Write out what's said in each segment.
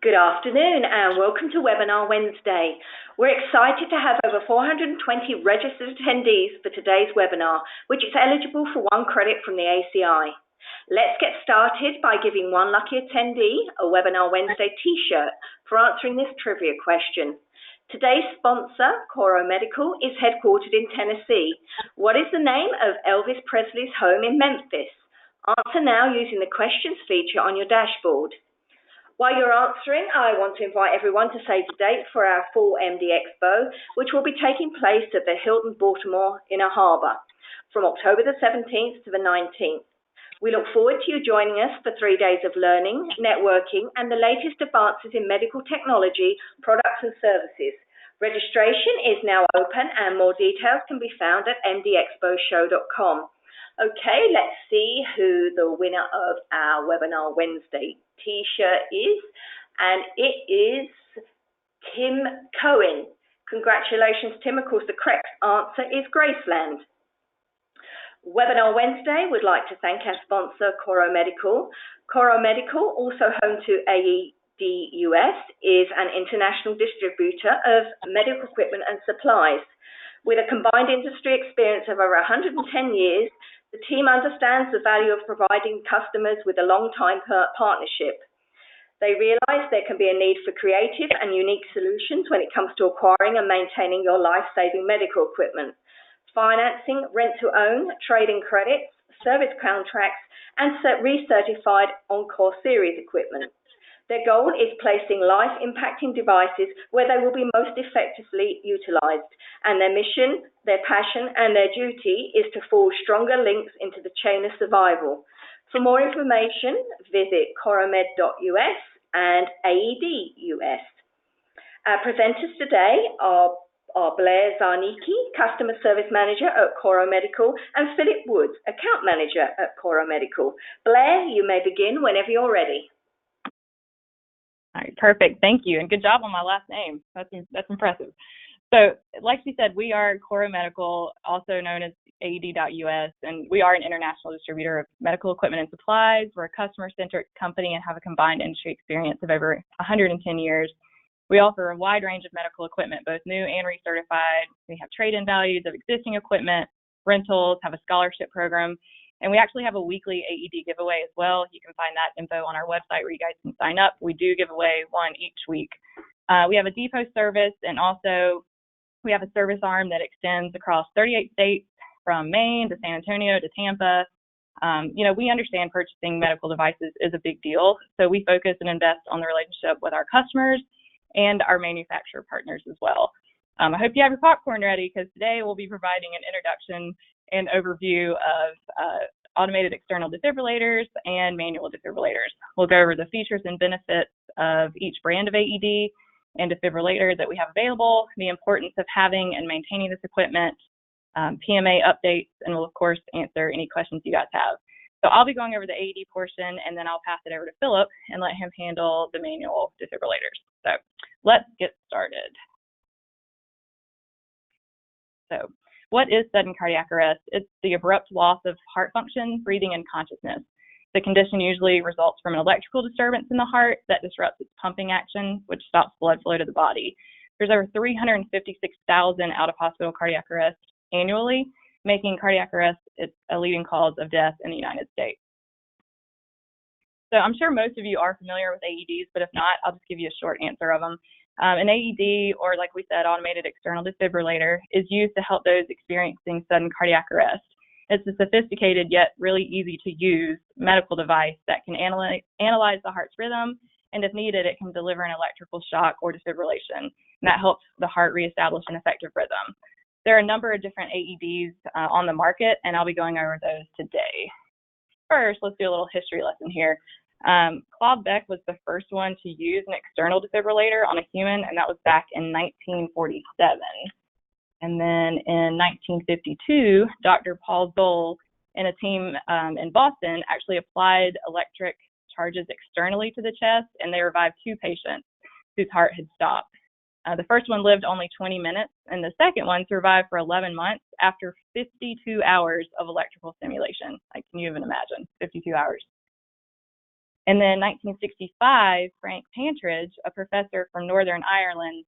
Good afternoon and welcome to Webinar Wednesday. We're excited to have over 420 registered attendees for today's webinar, which is eligible for 1 credit from the ACI. Let's get started by giving one lucky attendee a Webinar Wednesday t-shirt for answering this trivia question. Today's sponsor, Coro Medical, is headquartered in Tennessee. What is the name of Elvis Presley's home in Memphis? Answer now using the questions feature on your dashboard. While you're answering, I want to invite everyone to save the date for our fall MD Expo, which will be taking place at the Hilton Baltimore Inner Harbor from October the 17th to the 19th. We look forward to you joining us for 3 days of learning, networking, and the latest advances in medical technology, products and services. Registration is now open and more details can be found at mdexposhow.com. Okay, let's see who the winner of our Webinar Wednesday t-shirt is, and it is Tim Cohen. Congratulations, Tim. Of course, the correct answer is Graceland. Webinar Wednesday would like to thank our sponsor, Coro Medical. Coro Medical, also home to AEDs, is an international distributor of medical equipment and supplies. With a combined industry experience of over 110 years, the team understands the value of providing customers with a long-time partnership. They realize there can be a need for creative and unique solutions when it comes to acquiring and maintaining your life-saving medical equipment. Financing, rent-to-own, trading credits, service contracts, and recertified on-call series equipment. Their goal is placing life-impacting devices where they will be most effectively utilized, and their mission, their passion, and their duty is to forge stronger links into the chain of survival. For more information, visit coromed.us and AED.US. Our presenters today are Blaire Czarniecki, Customer Service Manager at Coro Medical, and Philip Woods, Account Manager at Coro Medical. Blaire, you may begin whenever you're ready. All right, perfect. Thank you, and good job on my last name. That's impressive. So, like she said, we are Coro Medical, also known as AED.US, and we are an international distributor of medical equipment and supplies. We're a customer-centric company and have a combined industry experience of over 110 years. We offer a wide range of medical equipment, both new and recertified. We have trade-in values of existing equipment, rentals, have a scholarship program, and we actually have a weekly AED giveaway as well. You can find that info on our website where you guys can sign up. We do give away one each week. We have a depot service, and also we have a service arm that extends across 38 states from Maine to San Antonio to Tampa. We understand purchasing medical devices is a big deal, so we focus and invest on the relationship with our customers and our manufacturer partners as well. I hope you have your popcorn ready, because today we'll be providing an introduction and overview of automated external defibrillators and manual defibrillators. We'll go over the features and benefits of each brand of AED and defibrillator that we have available, the importance of having and maintaining this equipment, PMA updates, and we'll of course answer any questions you guys have. So I'll be going over the AED portion, and then I'll pass it over to Philip and let him handle the manual defibrillators. So let's get started. So what is sudden cardiac arrest? It's the abrupt loss of heart function, breathing, and consciousness. The condition usually results from an electrical disturbance in the heart that disrupts its pumping action, which stops blood flow to the body. There's over 356,000 out-of-hospital cardiac arrests annually, making cardiac arrest a leading cause of death in the United States. So I'm sure most of you are familiar with AEDs, but if not, I'll just give you a short answer of them. An AED, or like we said, automated external defibrillator, is used to help those experiencing sudden cardiac arrest. It's a sophisticated yet really easy to use medical device that can analyze the heart's rhythm, and if needed, it can deliver an electrical shock or defibrillation, and that helps the heart reestablish an effective rhythm. There are a number of different AEDs on the market, and I'll be going over those today. First, let's do a little history lesson here. Claude Beck was the first one to use an external defibrillator on a human, and that was back in 1947. And then in 1952, Dr. Paul ZOLL and a team in Boston actually applied electric charges externally to the chest, and they revived 2 patients whose heart had stopped. The first one lived only 20 minutes, and the second one survived for 11 months after 52 hours of electrical stimulation. Like, can you even imagine 52 hours? And then 1965, Frank Pantridge, a professor from Northern Ireland,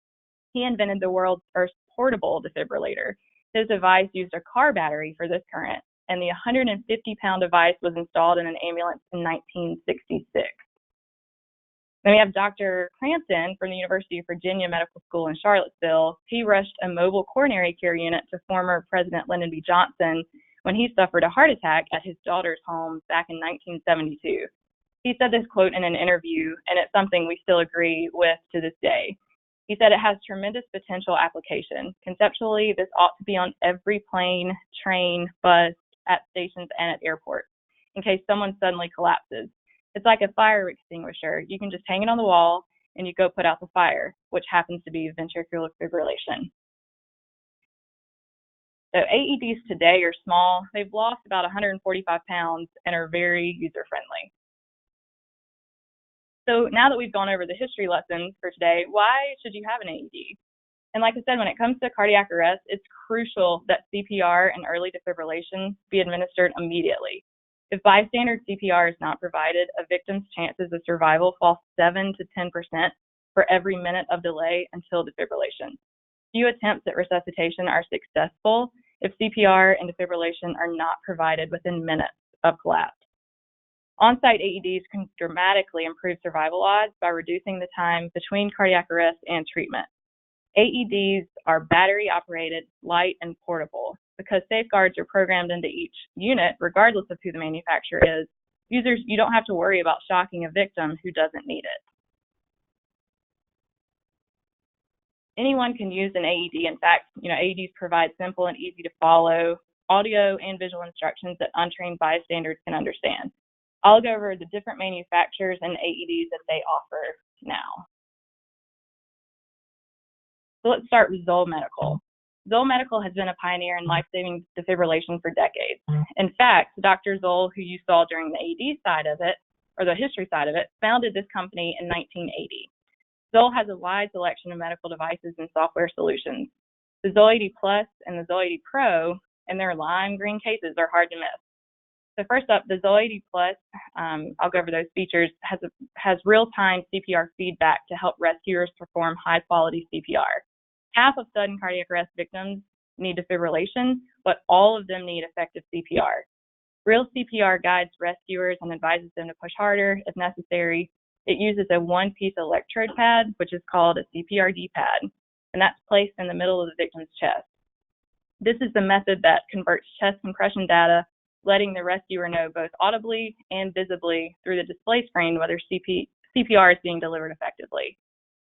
he invented the world's first portable defibrillator. His device used a car battery for this current, and the 150-pound device was installed in an ambulance in 1966. Then we have Dr. Cranston from the University of Virginia Medical School in Charlottesville. He rushed a mobile coronary care unit to former President Lyndon B. Johnson when he suffered a heart attack at his daughter's home back in 1972. He said this quote in an interview, and it's something we still agree with to this day. He said it has tremendous potential application. Conceptually, this ought to be on every plane, train, bus, at stations, and at airports, in case someone suddenly collapses. It's like a fire extinguisher. You can just hang it on the wall, and you go put out the fire, which happens to be ventricular fibrillation. So AEDs today are small. They've lost about 145 pounds and are very user-friendly. So now that we've gone over the history lessons for today, why should you have an AED? And like I said, when it comes to cardiac arrest, it's crucial that CPR and early defibrillation be administered immediately. If bystander CPR is not provided, a victim's chances of survival fall 7 to 10% for every minute of delay until defibrillation. Few attempts at resuscitation are successful if CPR and defibrillation are not provided within minutes of collapse. On-site AEDs can dramatically improve survival odds by reducing the time between cardiac arrest and treatment. AEDs are battery-operated, light, and portable. Because safeguards are programmed into each unit, regardless of who the manufacturer is, you don't have to worry about shocking a victim who doesn't need it. Anyone can use an AED. In fact, AEDs provide simple and easy to follow audio and visual instructions that untrained bystanders can understand. I'll go over the different manufacturers and AEDs that they offer now. So let's start with ZOLL Medical. ZOLL Medical has been a pioneer in life-saving defibrillation for decades. In fact, Dr. ZOLL, who you saw during the AED side of it, or the history side of it, founded this company in 1980. ZOLL has a wide selection of medical devices and software solutions. The ZOLL AED Plus and the ZOLL AED Pro and their lime green cases are hard to miss. So first up, the ZOLL AED Plus, I'll go over those features, has real-time CPR feedback to help rescuers perform high-quality CPR. Half of sudden cardiac arrest victims need defibrillation, but all of them need effective CPR. Real CPR guides rescuers and advises them to push harder if necessary. It uses a one-piece electrode pad, which is called a CPRD pad, and that's placed in the middle of the victim's chest. This is the method that converts chest compression data, letting the rescuer know both audibly and visibly through the display screen whether CPR is being delivered effectively.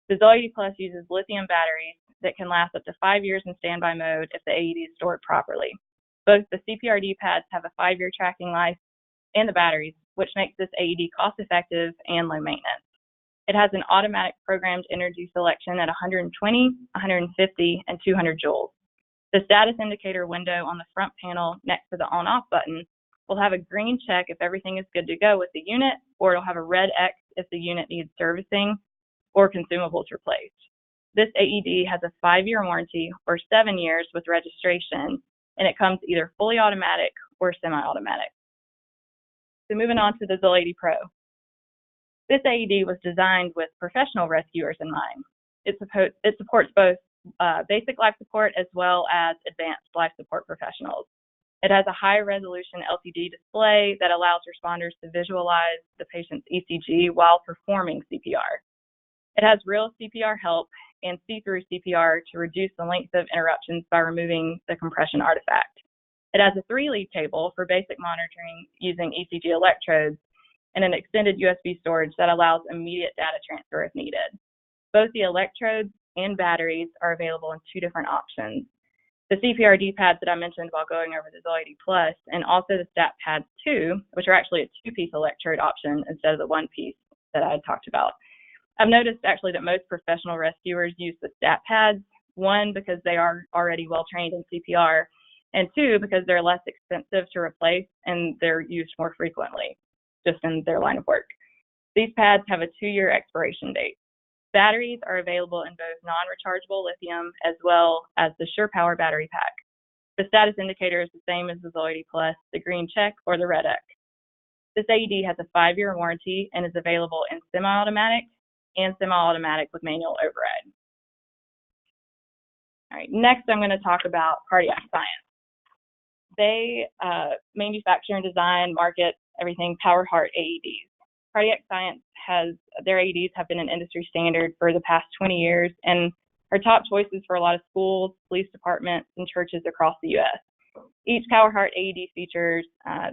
The ZOLL AED Plus uses lithium batteries that can last up to 5 years in standby mode if the AED is stored properly. Both the CPRD pads have a 5-year tracking life and the batteries, which makes this AED cost-effective and low maintenance. It has an automatic programmed energy selection at 120, 150, and 200 joules. The status indicator window on the front panel next to the on-off button will have a green check if everything is good to go with the unit, or it'll have a red X if the unit needs servicing or consumables replaced. This AED has a 5-year warranty or 7 years with registration, and it comes either fully automatic or semi-automatic. So moving on to the ZOLL AED Pro. This AED was designed with professional rescuers in mind. It supports both basic life support as well as advanced life support professionals. It has a high-resolution LCD display that allows responders to visualize the patient's ECG while performing CPR. It has real CPR help and see-through CPR to reduce the length of interruptions by removing the compression artifact. It has a 3-lead cable for basic monitoring using ECG electrodes and an extended USB storage that allows immediate data transfer if needed. Both the electrodes and batteries are available in 2 different options. The CPRD pads that I mentioned while going over the ZOLL AED Plus, and also the STAT pads 2, which are actually a 2-piece electrode option instead of the 1-piece that I had talked about. I've noticed actually that most professional rescuers use the STAT pads, 1, because they are already well trained in CPR, and 2, because they're less expensive to replace and they're used more frequently, just in their line of work. These pads have a 2-year expiration date. Batteries are available in both non-rechargeable lithium as well as the SurePower battery pack. The status indicator is the same as the ZOLL AED Plus, the green check or the red X. This AED has a 5-year warranty and is available in semi-automatic and semi-automatic with manual override. All right, next I'm going to talk about cardiac science. They manufacture and design, market everything power heart AEDs. Cardiac science their AEDs have been an industry standard for the past 20 years and are top choices for a lot of schools, police departments, and churches across the U.S. Each power heart AED features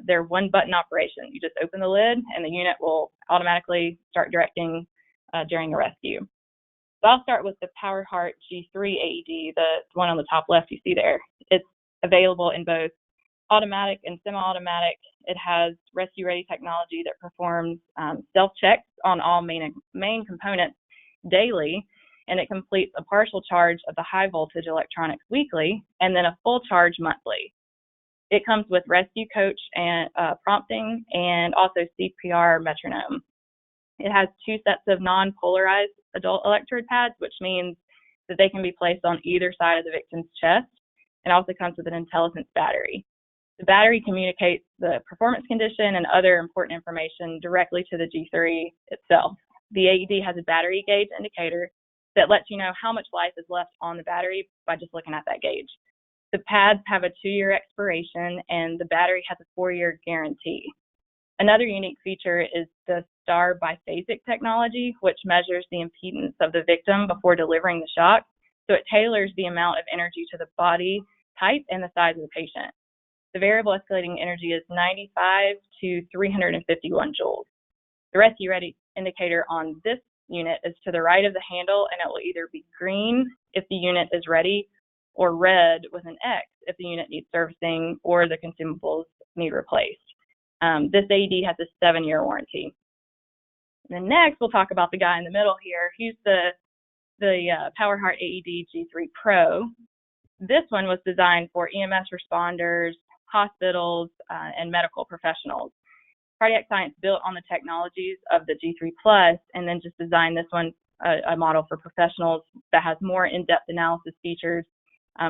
their one-button operation. You just open the lid and the unit will automatically start directing during a rescue. So I'll start with the power heart G3 AED, the one on the top left you see there. It's available in both automatic and semi-automatic. It has rescue-ready technology that performs self-checks on all main components daily, and it completes a partial charge of the high-voltage electronics weekly and then a full charge monthly. It comes with rescue coach and prompting and also CPR metronome. It has 2 sets of non-polarized adult electrode pads, which means that they can be placed on either side of the victim's chest, and also comes with an intelligence battery. The battery communicates the performance condition and other important information directly to the G3 itself. The AED has a battery gauge indicator that lets you know how much life is left on the battery by just looking at that gauge. The pads have a 2-year expiration and the battery has a 4-year guarantee. Another unique feature is the STAR biphasic technology, which measures the impedance of the victim before delivering the shock. So it tailors the amount of energy to the body type and the size of the patient. The variable escalating energy is 95 to 351 joules. The rescue ready indicator on this unit is to the right of the handle, and it will either be green if the unit is ready or red with an X if the unit needs servicing or the consumables need replaced. This AED has a 7-year warranty. And then next, we'll talk about the guy in the middle here. He's the Power Heart AED G3 Pro. This one was designed for EMS responders, hospitals, and medical professionals. Cardiac Science built on the technologies of the G3 Plus and then just designed this one, a model for professionals that has more in-depth analysis features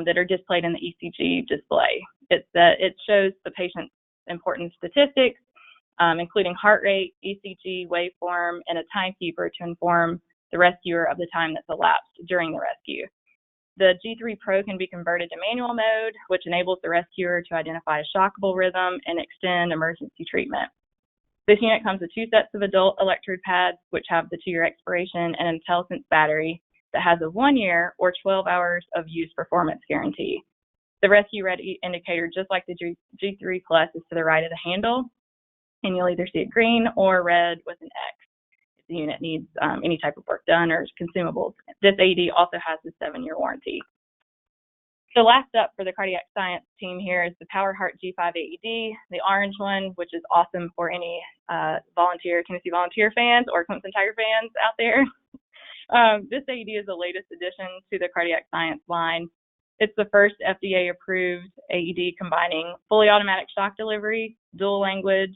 that are displayed in the ECG display. It shows the patient's important statistics, including heart rate, ECG waveform, and a timekeeper to inform the rescuer of the time that's elapsed during the rescue. The G3 Pro can be converted to manual mode, which enables the rescuer to identify a shockable rhythm and extend emergency treatment. This unit comes with 2 sets of adult electrode pads, which have the 2-year expiration, and an intelligence battery that has a 1-year or 12 hours of use performance guarantee. The rescue ready indicator, just like the G3 Plus, is to the right of the handle, and you'll either see it green or red with an X if the unit needs any type of work done or consumables. This AED also has a 7-year warranty. So last up for the cardiac science team here is the Power Heart G5 AED, the orange one, which is awesome for any Tennessee Volunteer fans or Clemson Tiger fans out there. This AED is the latest addition to the cardiac science line. It's the first FDA-approved AED combining fully automatic shock delivery, dual language,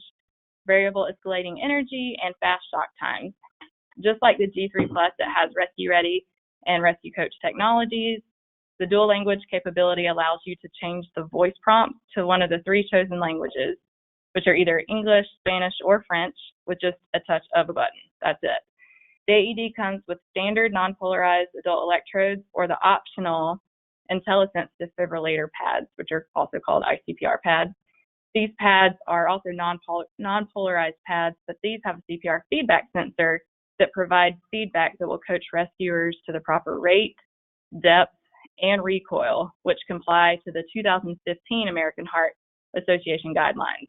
variable escalating energy, and fast shock times. Just like the G3 Plus that has Rescue Ready and Rescue Coach technologies, the dual language capability allows you to change the voice prompt to one of the 3 chosen languages, which are either English, Spanish, or French, with just a touch of a button. That's it. The AED comes with standard non-polarized adult electrodes or the optional IntelliSense defibrillator pads, which are also called ICPR pads. These pads are also non-polarized pads, but these have a CPR feedback sensor that provides feedback that will coach rescuers to the proper rate, depth, and recoil, which comply to the 2015 American Heart Association guidelines.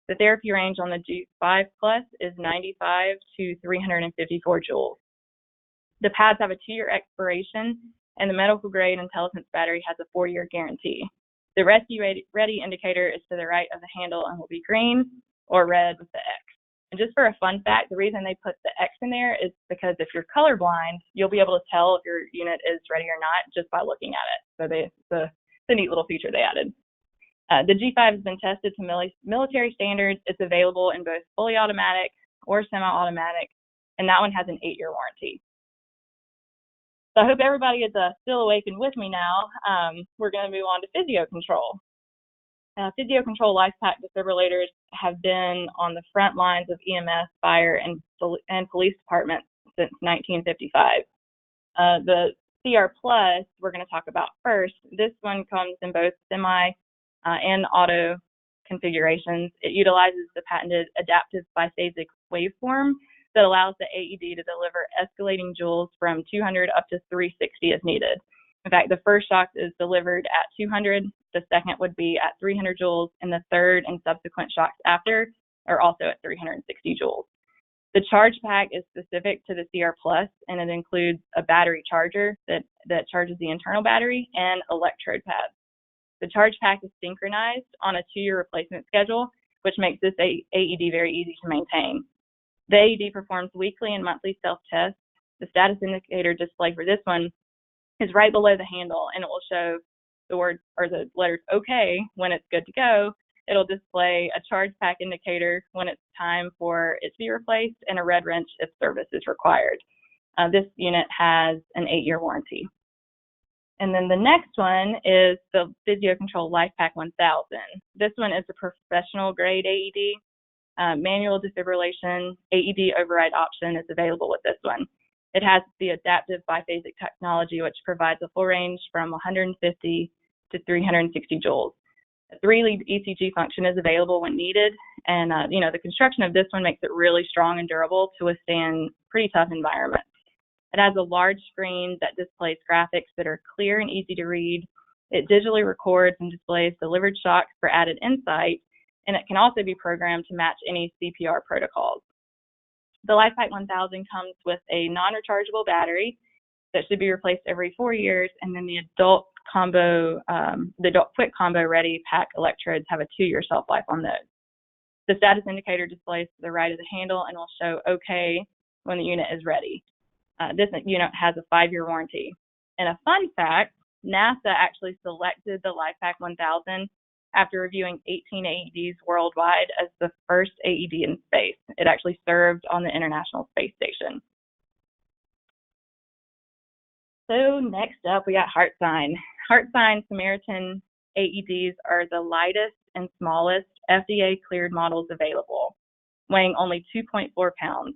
The therapy range on the G5 Plus is 95 to 354 joules. The pads have a 2-year expiration, and the medical grade intelligence battery has a 4-year guarantee. The rescue ready indicator is to the right of the handle and will be green or red with the X. And just for a fun fact, the reason they put the X in there is because if you're colorblind, you'll be able to tell if your unit is ready or not just by looking at it. So it's a neat little feature they added. The G5 has been tested to military standards. It's available in both fully automatic or semi-automatic, and that one has an 8-year warranty. So I hope everybody is still awake and with me now. We're going to move on to PHYSIO-CONTROL. PHYSIO-CONTROL LifePack defibrillators have been on the front lines of EMS, fire, and police departments since 1955. The CR Plus we're going to talk about first. This one comes in both semi and auto configurations. It utilizes the patented adaptive biphasic waveform that allows the AED to deliver escalating joules from 200 up to 360 as needed. In fact, the first shock is delivered at 200, the second would be at 300 joules, and the third and subsequent shocks after are also at 360 joules. The charge pack is specific to the CR Plus, and it includes a battery charger that charges the internal battery and electrode pads. The charge pack is synchronized on a 2-year replacement schedule, which makes this AED very easy to maintain. The AED performs weekly and monthly self-tests. The status indicator display for this one is right below the handle, and it will show the word or the letters OK when it's good to go. It'll display a charge pack indicator when it's time for it to be replaced, and a red wrench if service is required. This unit has an 8-year warranty. And then the next one is the PHYSIO-CONTROL LifePack 1000. This one is a professional grade AED. Manual defibrillation AED override option is available with this one. It has the adaptive biphasic technology, which provides a full range from 150 to 360 joules. A 3-lead ECG function is available when needed, and the construction of this one makes it really strong and durable to withstand pretty tough environments. It has a large screen that displays graphics that are clear and easy to read. It digitally records and displays delivered shocks for added insight, and it can also be programmed to match any CPR protocols. The LifePack 1000 comes with a non-rechargeable battery that should be replaced every 4 years, and then the adult quick combo ready pack electrodes have a 2-year shelf life on those. The status indicator displays to the right of the handle and will show OK when the unit is ready. This unit has a 5-year warranty. And a fun fact, NASA actually selected the LifePack 1000 after reviewing 18 AEDs worldwide as the first AED in space. It actually served on the International Space Station. So next up, we got HEARTSINE. HEARTSINE Samaritan AEDs are the lightest and smallest FDA-cleared models available, weighing only 2.4 pounds.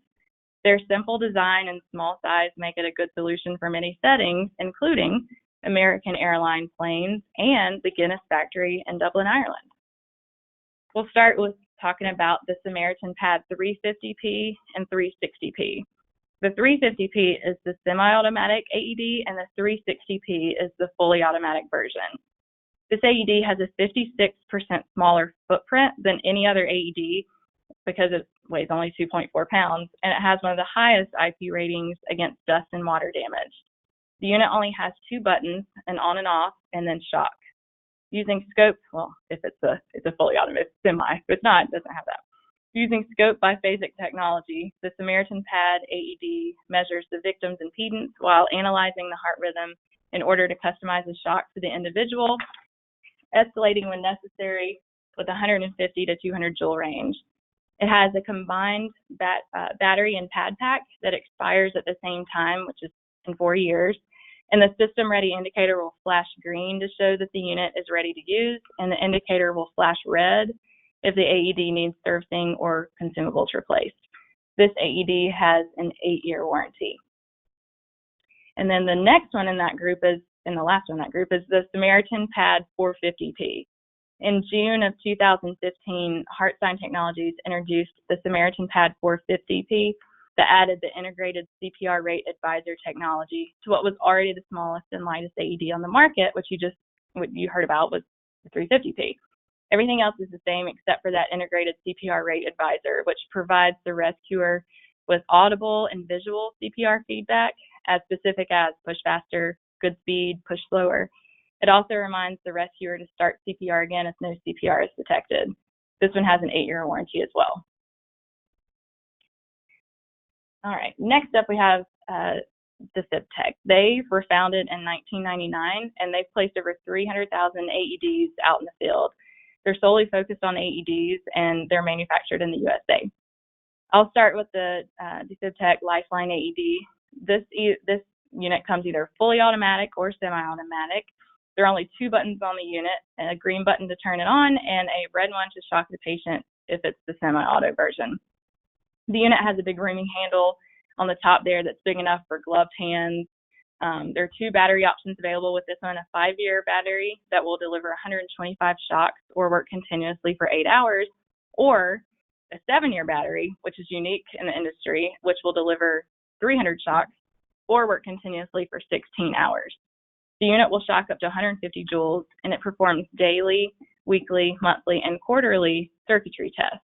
Their simple design and small size make it a good solution for many settings, including American Airlines planes and the Guinness factory in Dublin, Ireland. We'll start with talking about the Samaritan Pad 350P and 360P. The 350P is the semi-automatic AED, and the 360P is the fully automatic version. This AED has a 56% smaller footprint than any other AED because it weighs only 2.4 pounds, and it has one of the highest IP ratings against dust and water damage. The unit only has 2 buttons, an on and off, and then shock. Using scope, well, if it's a fully automated semi. If it's not, it doesn't have that. Using scope biphasic technology, the Samaritan Pad AED measures the victim's impedance while analyzing the heart rhythm in order to customize the shock to the individual, escalating when necessary with 150 to 200 joule range. It has a combined battery and pad pack that expires at the same time, which is in 4 years, and the system-ready indicator will flash green to show that the unit is ready to use, and the indicator will flash red if the AED needs servicing or consumables replaced. This AED has an 8-year warranty. And then the next one in that group is, and the last one in that group, is the Samaritan Pad 450P. In June of 2015, HEARTSINE Technologies introduced the Samaritan Pad 450P that added the integrated CPR rate advisor technology to what was already the smallest and lightest AED on the market, what you heard about was the 350P. Everything else is the same except for that integrated CPR rate advisor, which provides the rescuer with audible and visual CPR feedback as specific as push faster, good speed, push slower. It also reminds the rescuer to start CPR again if no CPR is detected. This one has an 8-year warranty as well. All right, next up we have DEFIBTECH. They were founded in 1999, and they've placed over 300,000 AEDs out in the field. They're solely focused on AEDs, and they're manufactured in the USA. I'll start with the DEFIBTECH Lifeline AED. This unit comes either fully automatic or semi-automatic. There are only 2 buttons on the unit, a green button to turn it on and a red one to shock the patient if it's the semi-auto version. The unit has a big rooming handle on the top there that's big enough for gloved hands. There are 2 battery options available with this one, a 5-year battery that will deliver 125 shocks or work continuously for 8 hours, or a 7-year battery, which is unique in the industry, which will deliver 300 shocks or work continuously for 16 hours. The unit will shock up to 150 joules, and it performs daily, weekly, monthly, and quarterly circuitry tests.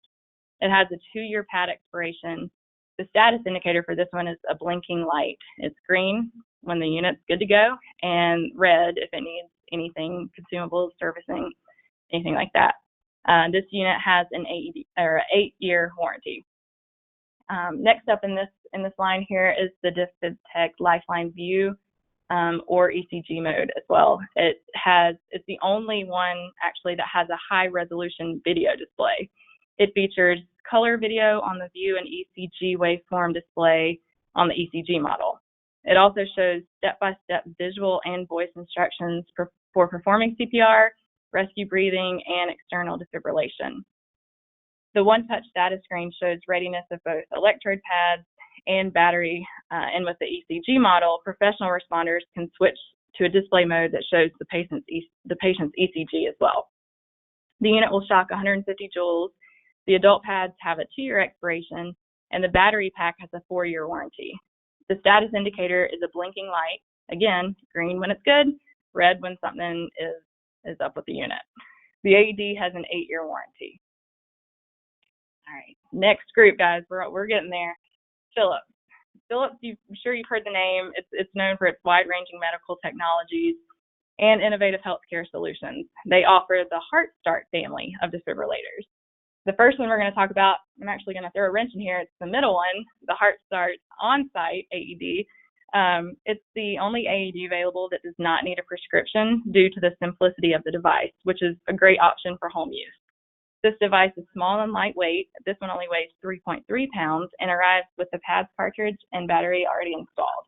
It has a 2-year pad expiration. The status indicator for this one is a blinking light. It's green when the unit's good to go, and red if it needs anything, consumables, servicing, anything like that. This unit has an 8-year warranty. Next up in this line here is the DISPOSABLES Lifeline View or ECG mode as well. It's the only one actually that has a high resolution video display. It features color video on the view and ECG waveform display on the ECG model. It also shows step-by-step visual and voice instructions for performing CPR, rescue breathing, and external defibrillation. The one-touch status screen shows readiness of both electrode pads and battery, and with the ECG model, professional responders can switch to a display mode that shows the patient's ECG as well. The unit will shock 150 joules. The adult pads have a 2-year expiration, and the battery pack has a 4-year warranty. The status indicator is a blinking light, again, green when it's good, red when something is up with the unit. The AED has an 8-year warranty. All right, next group, guys, we're getting there. Philips. Philips, I'm sure you've heard the name. It's known for its wide-ranging medical technologies and innovative healthcare solutions. They offer the HeartStart family of defibrillators. The first one we're going to talk about, I'm actually going to throw a wrench in here. It's the middle one, the HeartStart on-site AED. It's the only AED available that does not need a prescription due to the simplicity of the device, which is a great option for home use. This device is small and lightweight. This one only weighs 3.3 pounds and arrives with the pads cartridge and battery already installed.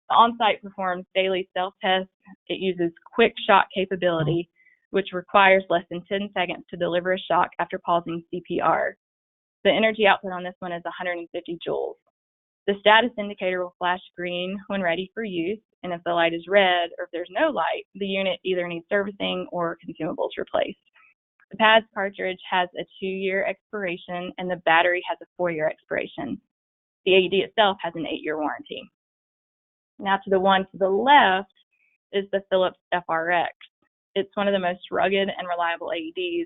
The on-site performs daily self-tests. It uses quick shock capability, which requires less than 10 seconds to deliver a shock after pausing CPR. The energy output on this one is 150 joules. The status indicator will flash green when ready for use, and if the light is red or if there's no light, the unit either needs servicing or consumables replaced. The PADS cartridge has a 2-year expiration, and the battery has a 4-year expiration. The AED itself has an 8-year warranty. Now to the one to the left is the Philips FRX. It's one of the most rugged and reliable AEDs.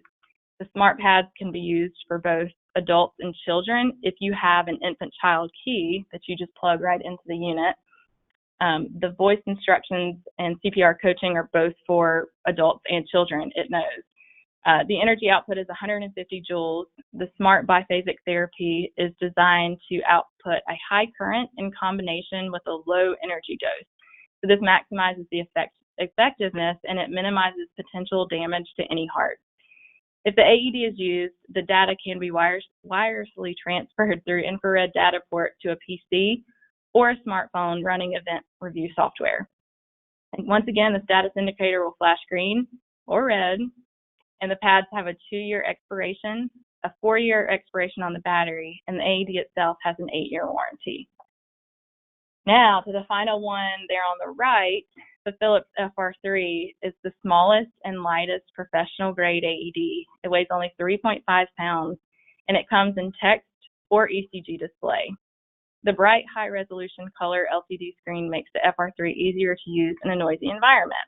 The smart pads can be used for both adults and children if you have an infant child key that you just plug right into the unit. The voice instructions and CPR coaching are both for adults and children, it knows. The energy output is 150 joules. The smart biphasic therapy is designed to output a high current in combination with a low energy dose. So this maximizes the effectiveness, and it minimizes potential damage to any heart. If the AED is used, the data can be wirelessly transferred through infrared data port to a PC or a smartphone running event review software. And once again, the status indicator will flash green or red, and the pads have a 2-year expiration, a 4-year expiration on the battery, and the AED itself has an 8-year warranty. Now, to the final one there on the right, the Philips FR3 is the smallest and lightest professional-grade AED. It weighs only 3.5 pounds, and it comes in text or ECG display. The bright, high-resolution color LCD screen makes the FR3 easier to use in a noisy environment.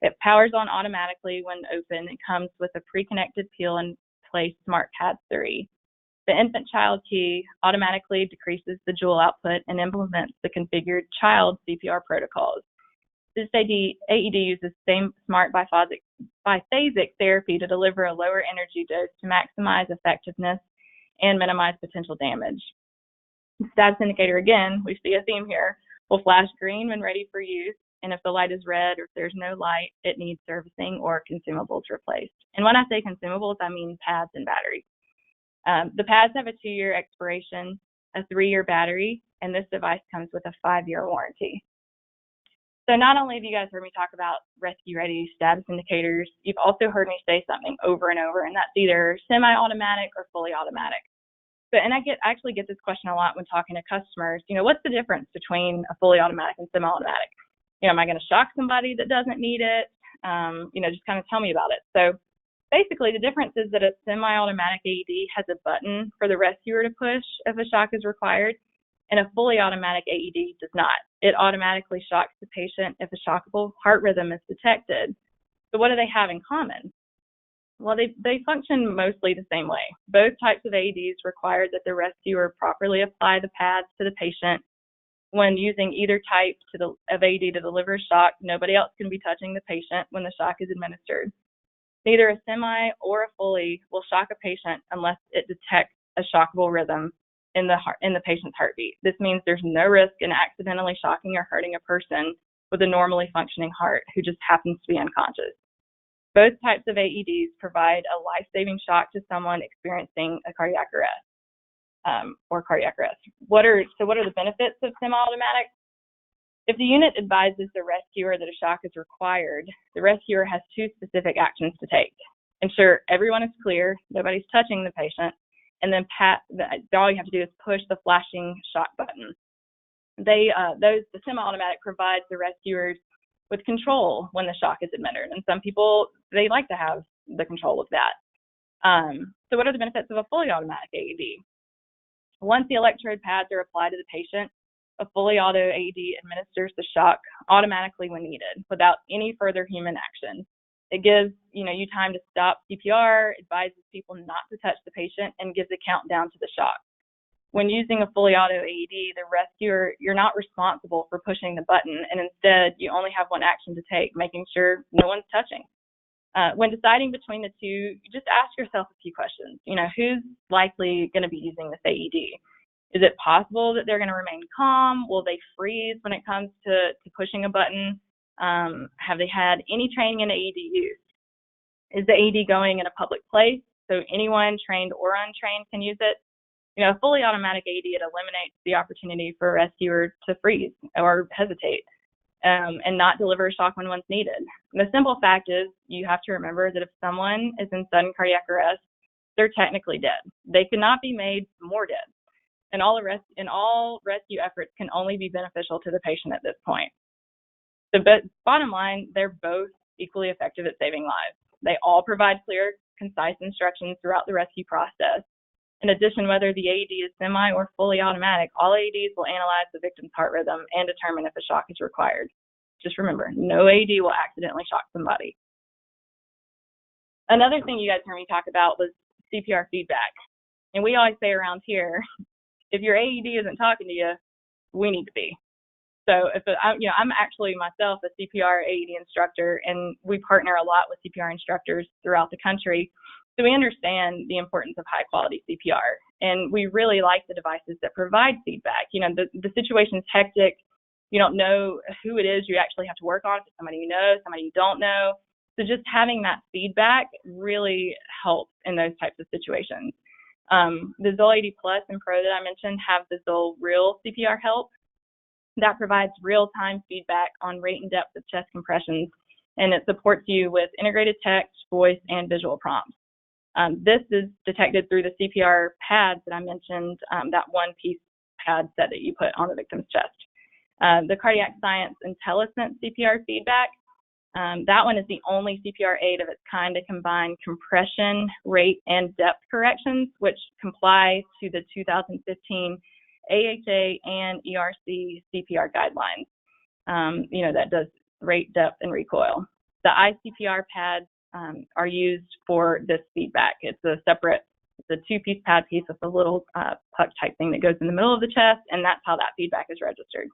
It powers on automatically when open. It comes with a pre-connected peel-and-place Smart Pads 3. The infant child key automatically decreases the joule output and implements the configured child CPR protocols. This AED uses same smart biphasic therapy to deliver a lower energy dose to maximize effectiveness and minimize potential damage. The status indicator, again, we see a theme here, will flash green when ready for use, and if the light is red or if there's no light, it needs servicing or consumables replaced. And when I say consumables, I mean pads and batteries. The pads have a 2-year expiration, a 3-year battery, and this device comes with a 5-year warranty. So not only have you guys heard me talk about rescue ready status indicators, you've also heard me say something over and over, and that's either semi-automatic or fully automatic. But, and I actually get this question a lot when talking to customers, what's the difference between a fully automatic and semi-automatic? Am I going to shock somebody that doesn't need it? Just kind of tell me about it. So basically the difference is that a semi-automatic AED has a button for the rescuer to push if a shock is required, and a fully automatic AED does not. It automatically shocks the patient if a shockable heart rhythm is detected. So what do they have in common? Well, they function mostly the same way. Both types of AEDs require that the rescuer properly apply the pads to the patient. When using either type of AED to deliver a shock, nobody else can be touching the patient when the shock is administered. Neither a semi or a fully will shock a patient unless it detects a shockable rhythm in the patient's heartbeat. This means there's no risk in accidentally shocking or hurting a person with a normally functioning heart who just happens to be unconscious. Both types of AEDs provide a life-saving shock to someone experiencing a cardiac arrest or cardiac arrest. What are the benefits of semi-automatic? If the unit advises the rescuer that a shock is required, the rescuer has two specific actions to take. Ensure everyone is clear, nobody's touching the patient, and then all you have to do is push the flashing shock button. The semi-automatic provides the rescuers with control when the shock is administered, and some people, they like to have the control of that. So what are the benefits of a fully automatic AED? Once the electrode pads are applied to the patient, a fully auto AED administers the shock automatically when needed without any further human action. It gives you time to stop CPR, advises people not to touch the patient, and gives a countdown to the shock. When using a fully auto AED, the rescuer, you're not responsible for pushing the button, and instead you only have one action to take, making sure no one's touching. When deciding between the two, you just ask yourself a few questions. Who's likely going to be using this AED? Is it possible that they're going to remain calm? Will they freeze when it comes to pushing a button? Have they had any training in AED use? Is the AED going in a public place so anyone trained or untrained can use it? A fully automatic AED, it eliminates the opportunity for a rescuer to freeze or hesitate and not deliver a shock when one's needed. The simple fact is you have to remember that if someone is in sudden cardiac arrest, they're technically dead. They could not be made more dead. And all rescue efforts can only be beneficial to the patient at this point. The bottom line, they're both equally effective at saving lives. They all provide clear, concise instructions throughout the rescue process. In addition, whether the AED is semi or fully automatic, all AEDs will analyze the victim's heart rhythm and determine if a shock is required. Just remember, no AED will accidentally shock somebody. Another thing you guys heard me talk about was CPR feedback. And we always say around here, if your AED isn't talking to you, we need to be. So I'm actually myself a CPR AED instructor, and we partner a lot with CPR instructors throughout the country. So we understand the importance of high quality CPR, and we really like the devices that provide feedback. The situation's hectic. You don't know who it is you actually have to work on. If it's somebody you know, somebody you don't know. So just having that feedback really helps in those types of situations. The ZOLL 80 Plus and Pro that I mentioned have the ZOLL Real CPR Help. That provides real-time feedback on rate and depth of chest compressions, and it supports you with integrated text, voice, and visual prompts. This is detected through the CPR pads that I mentioned, that one-piece pad set that you put on the victim's chest. The Cardiac Science IntelliSense CPR feedback, that one is the only CPR aid of its kind to combine compression, rate, and depth corrections, which comply to the 2015 AHA and ERC CPR guidelines. That does rate, depth, and recoil. The iCPR pads are used for this feedback. It's a two-piece pad piece with a little puck type thing that goes in the middle of the chest, and that's how that feedback is registered.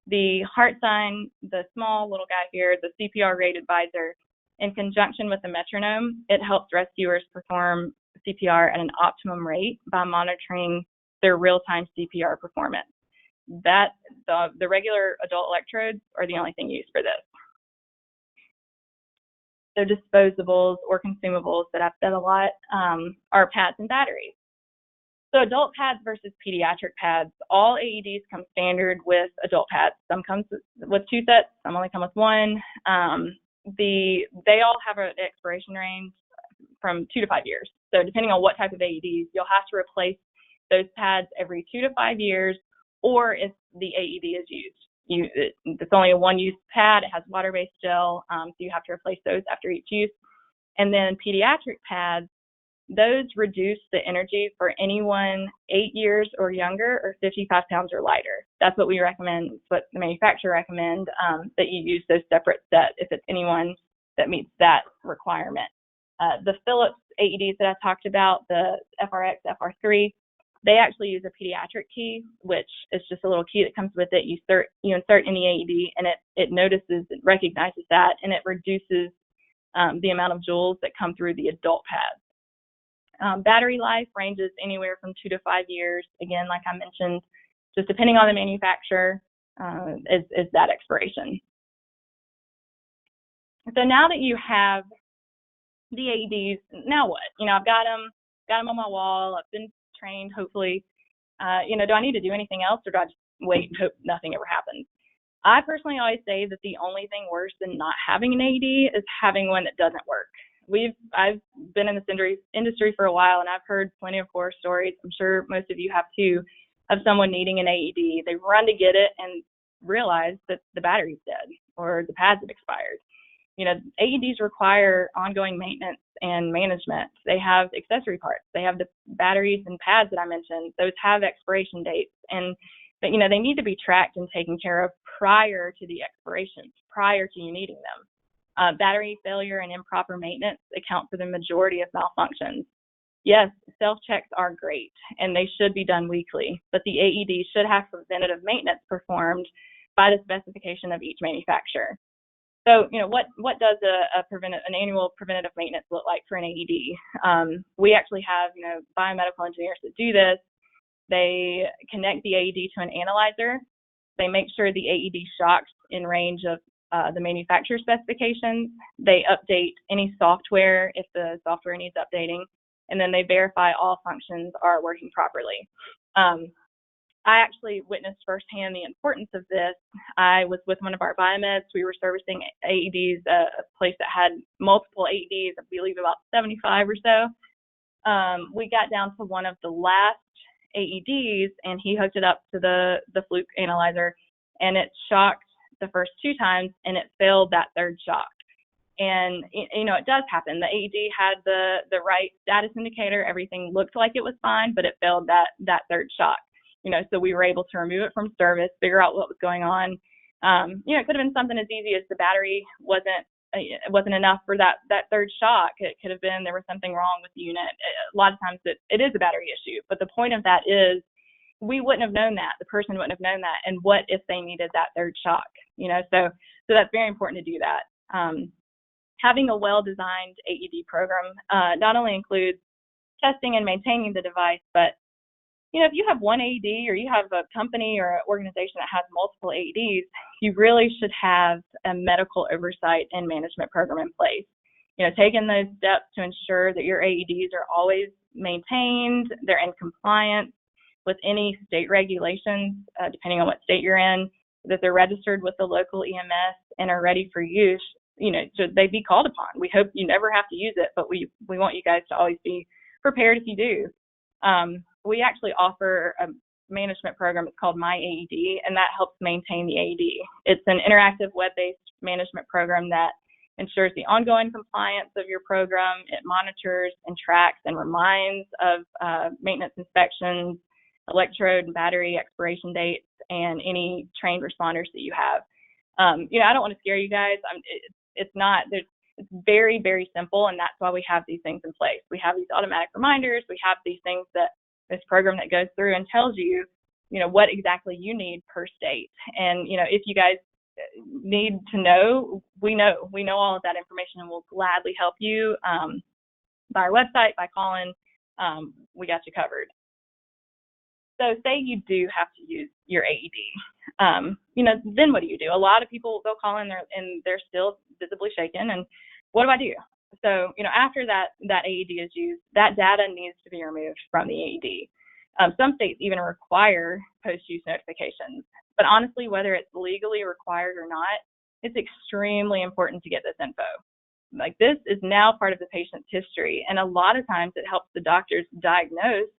The HEARTSINE, the small little guy here, the CPR rate advisor, in conjunction with the metronome, it helps rescuers perform CPR at an optimum rate by monitoring their real-time CPR performance. The regular adult electrodes are the only thing used for this. So disposables or consumables that I've said a lot are pads and batteries. So adult pads versus pediatric pads. All AEDs come standard with adult pads. Some come with 2 sets, some only come with 1. They all have an expiration range from 2 to 5 years. So depending on what type of AEDs, you'll have to replace those pads every 2 to 5 years, or if the AED is used. It's only a one-use pad. It has water-based gel, so you have to replace those after each use. And then pediatric pads, those reduce the energy for anyone 8 years or younger or 55 pounds or lighter. That's what we recommend. It's what the manufacturer recommends, that you use those separate sets if it's anyone that meets that requirement. The Philips AEDs that I talked about, the FRX, FR3, they actually use a pediatric key, which is just a little key that comes with it. You insert in the AED, and it recognizes that, and it reduces the amount of joules that come through the adult pads. Battery life ranges anywhere from 2 to 5 years. Again, like I mentioned, just depending on the manufacturer, is that expiration. So now that you have the AEDs, now what? I've got them on my wall. I've been trained, hopefully. Do I need to do anything else, or do I just wait and hope nothing ever happens? I personally always say that the only thing worse than not having an AED is having one that doesn't work. I've been in this industry for a while, and I've heard plenty of horror stories. I'm sure most of you have too, of someone needing an AED. They run to get it and realize that the battery's dead or the pads have expired. AEDs require ongoing maintenance and management. They have accessory parts. They have the batteries and pads that I mentioned. Those have expiration dates, and they need to be tracked and taken care of prior to the expirations, prior to you needing them. Battery failure and improper maintenance account for the majority of malfunctions. Yes, self-checks are great, and they should be done weekly, but the AED should have preventative maintenance performed by the specification of each manufacturer. So, what does an annual preventative maintenance look like for an AED? We actually have, biomedical engineers that do this. They connect the AED to an analyzer. They make sure the AED shocks in range of the manufacturer specifications. They update any software if the software needs updating, and then they verify all functions are working properly. I actually witnessed firsthand the importance of this. I was with one of our biomeds. We were servicing AEDs, a place that had multiple AEDs, I believe about 75 or so. We got down to one of the last AEDs, and he hooked it up to the Fluke analyzer, and it shocked the first 2 times, and it failed that 3rd shock. And it does happen. The AED had the right status indicator. Everything looked like it was fine, but it failed that 3rd shock. So we were able to remove it from service, figure out what was going on. It could have been something as easy as the battery wasn't enough for that 3rd shock. It could have been there was something wrong with the unit. A lot of times it is a battery issue, but the point of that is we wouldn't have known that. The person wouldn't have known that. And what if they needed that 3rd shock? So that's very important to do that. Having a well-designed AED program not only includes testing and maintaining the device, but if you have one AED or you have a company or an organization that has multiple AEDs, you really should have a medical oversight and management program in place. Taking those steps to ensure that your AEDs are always maintained, they're in compliance with any state regulations, depending on what state you're in, that they're registered with the local EMS and are ready for use. Should they be called upon? We hope you never have to use it, but we want you guys to always be prepared if you do. We actually offer a management program. It's called My AED, and that helps maintain the AED. It's an interactive web-based management program that ensures the ongoing compliance of your program. It monitors and tracks and reminds of maintenance inspections, electrode and battery expiration dates, and any trained responders that you have. I don't want to scare you guys. It's very, very simple, and that's why we have these things in place. We have these automatic reminders. We have these things this program that goes through and tells you, what exactly you need per state. And, if you guys need to know, we know all of that information, and we'll gladly help you by our website, by calling. We got you covered. So say you do have to use your AED, then what do you do? A lot of people, they'll call in and they're still visibly shaken, and what do I do? So, after that AED is used, that data needs to be removed from the AED. Some states even require post-use notifications. But honestly, whether it's legally required or not, it's extremely important to get this info. Like, this is now part of the patient's history, and a lot of times it helps the doctors diagnose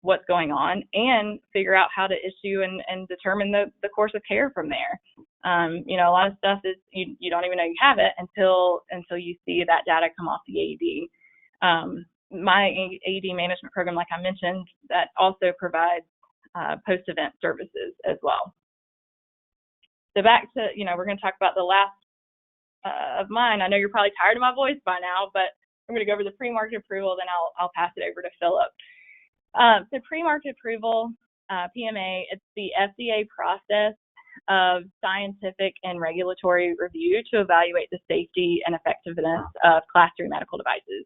what's going on and figure out how to issue and determine the course of care from there. You know, a lot of stuff is you don't even know you have it until you see that data come off the AED. My AED management program, like I mentioned, that also provides post-event services as well. So back to, you know, we're going to talk about the last of mine. I know you're probably tired of my voice by now, but I'm going to go over the pre-market approval, then I'll pass it over to Phillip. So pre-market approval, PMA, it's the FDA process of scientific and regulatory review to evaluate the safety and effectiveness of Class 3 medical devices.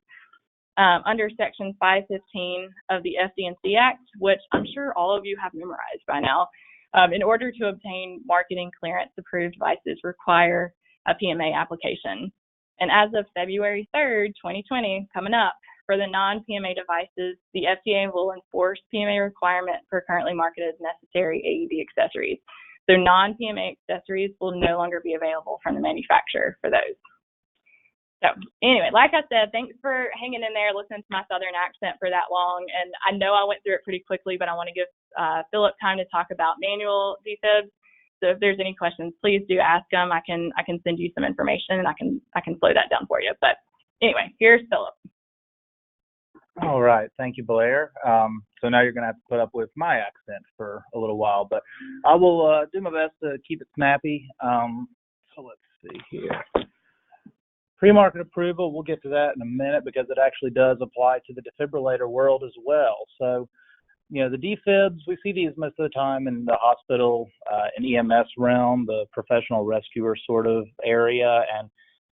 Under Section 515 of the FD&C Act, which I'm sure all of you have memorized by now, in order to obtain marketing clearance, approved devices require a PMA application. And as of February 3rd, 2020, coming up, for the non-PMA devices, the FDA will enforce PMA requirement for currently marketed necessary AED accessories. So non-PMA accessories will no longer be available from the manufacturer for those. So anyway, like I said, thanks for hanging in there, listening to my Southern accent for that long. And I know I went through it pretty quickly, but I want to give Phillip time to talk about manual defibs. So if there's any questions, please do ask them. I can send you some information and I can slow that down for you. But anyway, here's Phillip. All right, thank you, Blaire. So now you're going to have to put up with my accent for a little while, but I will do my best to keep it snappy. So let's see here. Pre-market approval, we'll get to that in a minute because it actually does apply to the defibrillator world as well. So, you know, the defibs, we see these most of the time in the hospital and EMS realm, the professional rescuer sort of area, and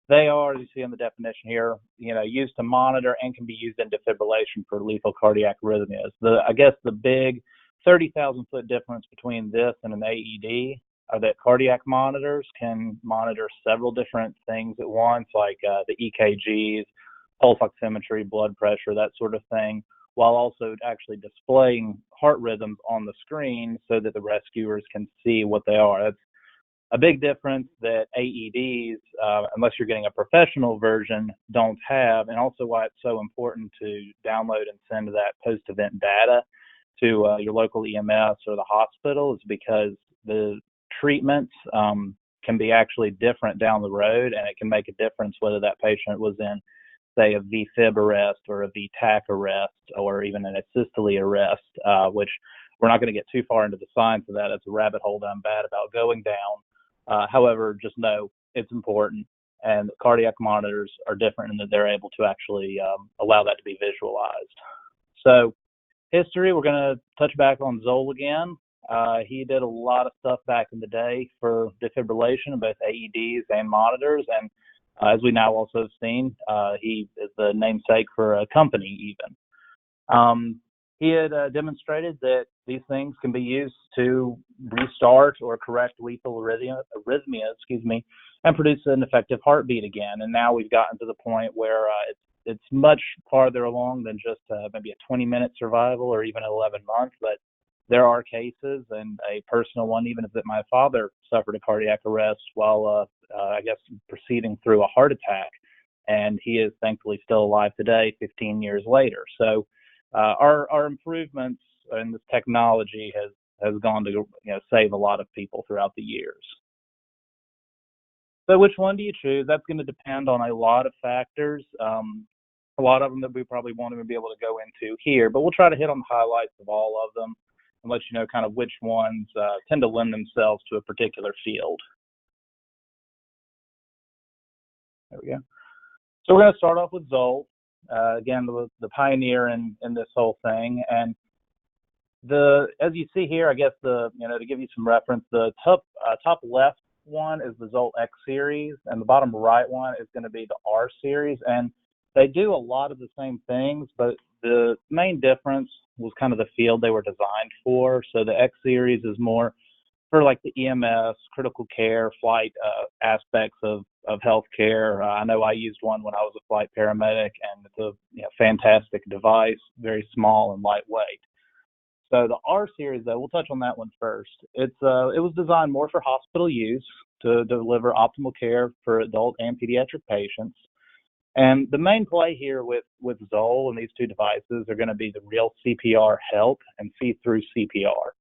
they are, as you see in the definition here, you know, used to monitor and can be used in defibrillation for lethal cardiac arrhythmias. I guess the big 30,000-foot difference between this and an AED are that cardiac monitors can monitor several different things at once, like the EKGs, pulse oximetry, blood pressure, that sort of thing, while also actually displaying heart rhythms on the screen so that the rescuers can see what they are. That's a big difference that AEDs, unless you're getting a professional version, don't have, and also why it's so important to download and send that post-event data to your local EMS or the hospital is because the treatments can be actually different down the road, and it can make a difference whether that patient was in, say, a VFib arrest or a VTAC arrest or even an asystole arrest, which we're not going to get too far into the science of that. It's a rabbit hole that I'm bad about going down. However, just know it's important, and cardiac monitors are different in that they're able to actually allow that to be visualized. So history, we're going to touch back on ZOLL again. He did a lot of stuff back in the day for defibrillation, both AEDs and monitors, and as we now also have seen, he is the namesake for a company even. He had demonstrated that these things can be used to restart or correct lethal arrhythmia, and produce an effective heartbeat again. And now we've gotten to the point where it's much farther along than just maybe a 20-minute survival or even 11 months. But there are cases, and a personal one, even if my father suffered a cardiac arrest while, I guess, proceeding through a heart attack, and he is thankfully still alive today, 15 years later. So our improvements in this technology has gone to save a lot of people throughout the years. So which one do you choose? That's going to depend on a lot of factors, a lot of them that we probably won't even be able to go into here, but we'll try to hit on the highlights of all of them and let you know kind of which ones tend to lend themselves to a particular field. There we go. So we're going to start off with ZOLL. Again, the pioneer in this whole thing, and as you see here, I guess to give you some reference, the top left one is the ZOLL X series, and the bottom right one is going to be the R series, and they do a lot of the same things, but the main difference was kind of the field they were designed for. So the X series is more for like the EMS, critical care, flight aspects of healthcare. I know I used one when I was a flight paramedic, and it's a fantastic device, very small and lightweight. So the R series, though, we'll touch on that one first. It was designed more for hospital use to deliver optimal care for adult and pediatric patients. And the main play here with ZOLL and these two devices are going to be the real CPR help and see-through CPR.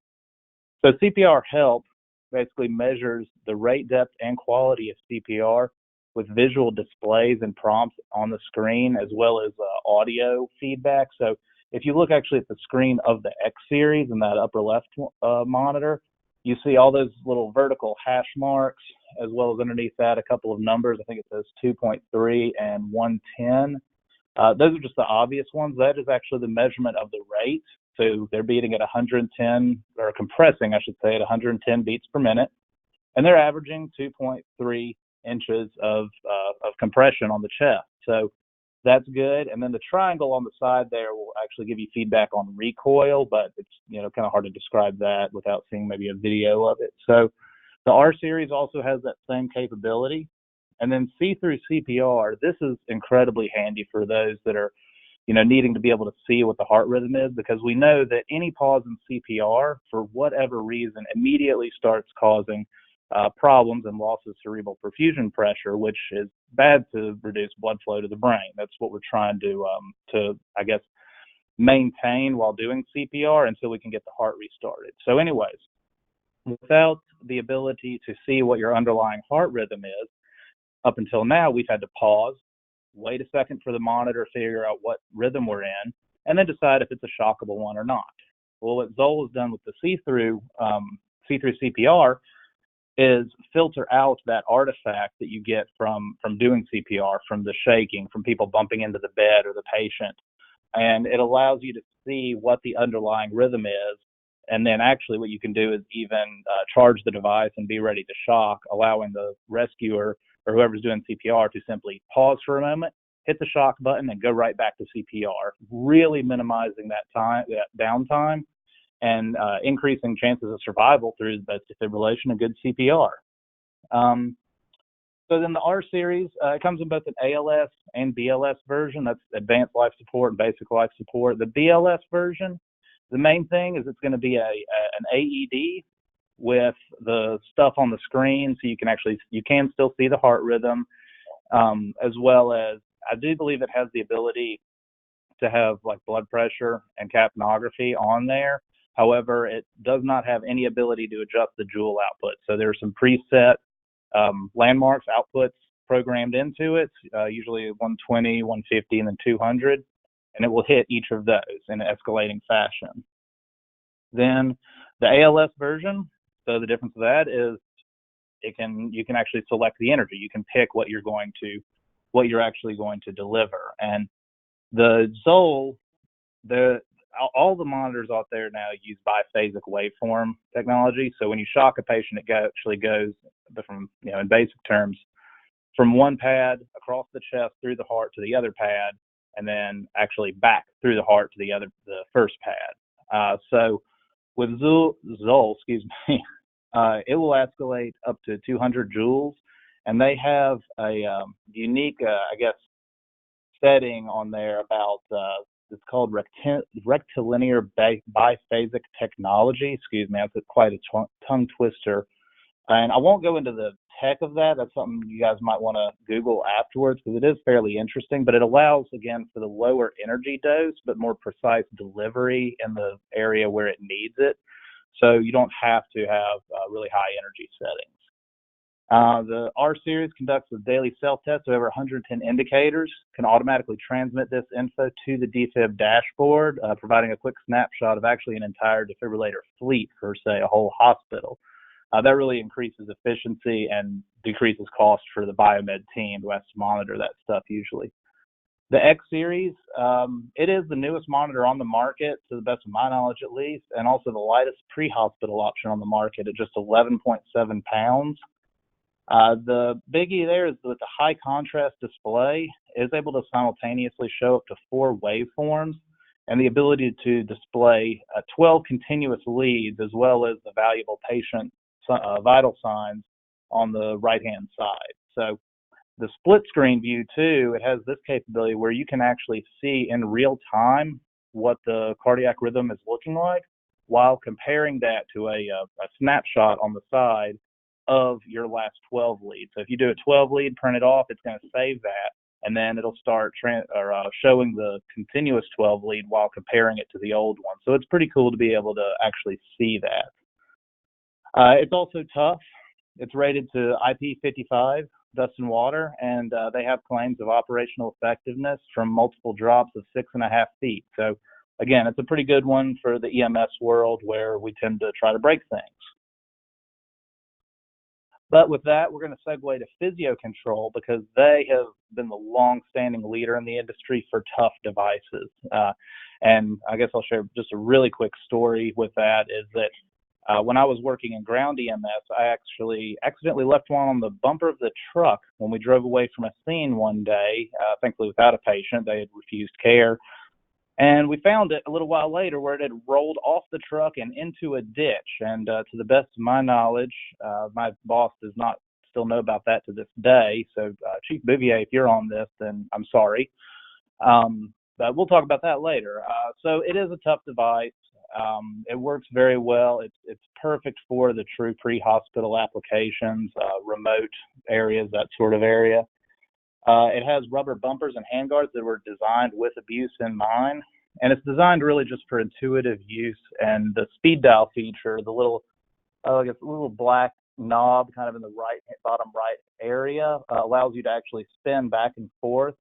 So CPR help basically measures the rate, depth, and quality of CPR with visual displays and prompts on the screen, as well as audio feedback. So if you look actually at the screen of the X series in that upper left monitor, you see all those little vertical hash marks, as well as underneath that a couple of numbers. I think it says 2.3 and 110. Those are just the obvious ones. That is actually the measurement of the rate. So they're beating at 110, or compressing, I should say, at 110 beats per minute. And they're averaging 2.3 inches of compression on the chest. So that's good. And then the triangle on the side there will actually give you feedback on recoil, but it's kind of hard to describe that without seeing maybe a video of it. So the R series also has that same capability. And then see-through CPR, this is incredibly handy for those that are needing to be able to see what the heart rhythm is, because we know that any pause in CPR, for whatever reason, immediately starts causing problems and loss of cerebral perfusion pressure, which is bad to reduce blood flow to the brain. That's what we're trying to I guess, maintain while doing CPR until we can get the heart restarted. So anyways, without the ability to see what your underlying heart rhythm is, up until now, we've had to pause, wait a second for the monitor to figure out what rhythm we're in, and then decide if it's a shockable one or not. Well, what ZOLL has done with the see-through CPR is filter out that artifact that you get from doing CPR, from the shaking, from people bumping into the bed or the patient. And it allows you to see what the underlying rhythm is. And then actually what you can do is even charge the device and be ready to shock, allowing the rescuer or whoever's doing CPR to simply pause for a moment, hit the shock button, and go right back to CPR, really minimizing that downtime, and increasing chances of survival through both defibrillation and good CPR. So then the R series, it comes in both an ALS and BLS version. That's advanced life support and basic life support. The BLS version, the main thing is it's going to be an AED with the stuff on the screen, so you can still see the heart rhythm, as well as I do believe it has the ability to have like blood pressure and capnography on there. However, it does not have any ability to adjust the Joule output. So there are some preset landmarks, outputs programmed into it, usually 120, 150, and then 200, and it will hit each of those in an escalating fashion. Then the ALS version, so the difference of that is you can actually select the energy. You can pick what you're actually going to deliver. And the ZOLL, all the monitors out there now use biphasic waveform technology. So when you shock a patient, it actually goes from, in basic terms, from one pad across the chest through the heart to the other pad, and then actually back through the heart to the first pad. So with ZOLL, it will escalate up to 200 joules, and they have a unique, setting on there about it's called rectilinear biphasic technology. Excuse me, that's quite a tongue twister. And I won't go into the tech of that. That's something you guys might want to Google afterwards, because it is fairly interesting. But it allows, again, for the lower energy dose, but more precise delivery in the area where it needs it. So you don't have to have really high energy settings. The R series conducts a daily self-test of over 110 indicators, can automatically transmit this info to the DFib dashboard, providing a quick snapshot of actually an entire defibrillator fleet for, say, a whole hospital. That really increases efficiency and decreases cost for the biomed team who has to monitor that stuff usually. The X series, it is the newest monitor on the market, to the best of my knowledge at least, and also the lightest pre-hospital option on the market at just 11.7 pounds. The biggie there is with the high contrast display, it is able to simultaneously show up to 4 waveforms and the ability to display 12 continuous leads, as well as the valuable patient vital signs on the right-hand side. So the split screen view too, it has this capability where you can actually see in real time what the cardiac rhythm is looking like, while comparing that to a snapshot on the side of your last 12 leads. So if you do a 12 lead, print it off, it's going to save that, and then it'll start showing the continuous 12 lead while comparing it to the old one. So it's pretty cool to be able to actually see that. It's also tough. It's rated to IP55, dust and water, and they have claims of operational effectiveness from multiple drops of 6.5 feet. So again, it's a pretty good one for the EMS world where we tend to try to break things. But with that, we're going to segue to PHYSIO-CONTROL because they have been the long-standing leader in the industry for tough devices. And I guess I'll share just a really quick story with that is that when I was working in ground EMS, I actually accidentally left one on the bumper of the truck when we drove away from a scene one day, thankfully without a patient. They had refused care. And we found it a little while later where it had rolled off the truck and into a ditch. And to the best of my knowledge, my boss does not still know about that to this day. So Chief Bouvier, if you're on this, then I'm sorry. But we'll talk about that later. So it is a tough device. It works very well. It's perfect for the true pre-hospital applications, remote areas, that sort of area. It has rubber bumpers and handguards that were designed with abuse in mind, and it's designed really just for intuitive use. And the speed dial feature, the little, little black knob kind of in the bottom right area, allows you to actually spin back and forth